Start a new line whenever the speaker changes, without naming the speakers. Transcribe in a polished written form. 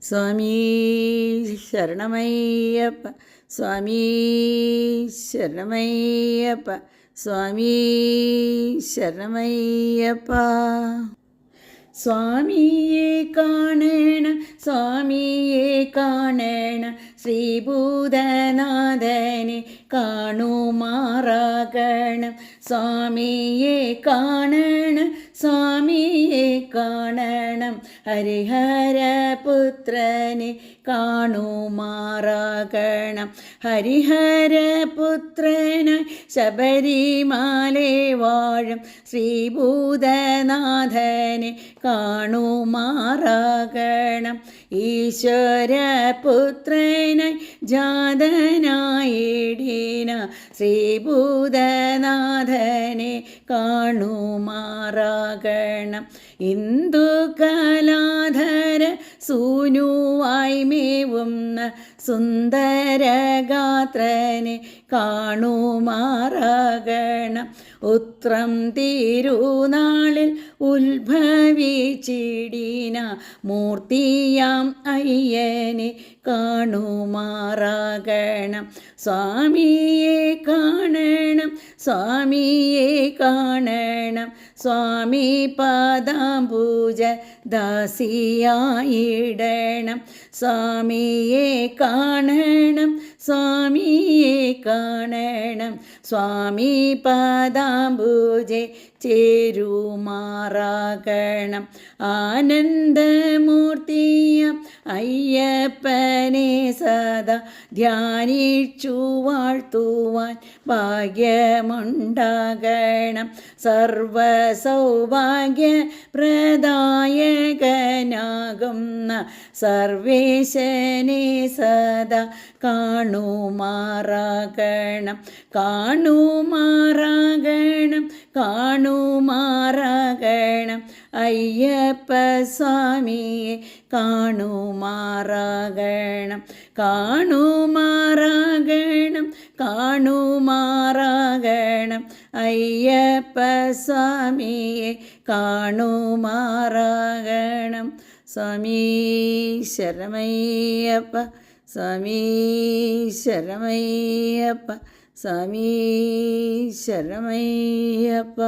സ്വാമീ ശരണമയ്യപ്പ, സ്വാമീ ശരണമയ്യപ്പ, സ്വാമീ ശരണമയ്യപ്പ. സ്വാമിയെ കാണണം, സ്വാമിയെ കാണണം, ശ്രീഭൂതനാഥനെ കാണുമാറാകണം. സ്വാമിയെ കാണണം, സ്വാമിയെ കാണണം, ഹരിഹരപുത്രനെ കാണുമാറാകണം. ഹരിഹരപുത്രനായി ശബരിമലേ വാഴും ശ്രീഭൂതനാഥനെ കാണുമാറാകണം. ഈശ്വരപുത്രനായി ജാതനായിടീന ശ്രീഭൂതനാഥനെ കാണുമാറാകണം. ഇന്ദുകലാധര സൂനുവായി മേവുന്ന സുന്ദരഗാത്രനെ കാണുമാറാകണം. ഉത്രം തിരുനാളിൽ ഉത്ഭവിച്ചിടിന മൂർത്തിയാം അയ്യനെ കാണുമാറാകണം. സ്വാമിയെ കാണണം, സ്വാമിയെ കാണണം, സ്വാമി പാദാംബുജ ദാസിയായിടണം. സ്വാമിയെ കാണണം, സ്വാമിയെ കാണണം, സ്വാമി പാദാംബുജെ ചേരുമാറാകണം. ആനന്ദമൂർത്തിയം അയ്യപ്പനെ സദാ ധ്യാനിച്ചു വാഴ്ത്തുവാൻ ഭാഗ്യമുണ്ടാകണം. സർവസൗഭാഗ്യപ്രദായകനാകുന്ന സർവേശനെ സദാ കാണുമാറാകണം. കാണുമാറാകണം, കാണുമാറാകണം, അയ്യപ്പ സ്വാമിയെ കാണുമാറാകണം. കാണുമാറാകണം, കാണുമാറാകണം, അയ്യപ്പ സ്വാമിയെ കാണുമാറാകണം. സ്വാമീ ശരണമയ്യപ്പ, സ്വാമീ ശരണമയ്യപ്പ, സ്വാമീ ശരണമയ്യപ്പ.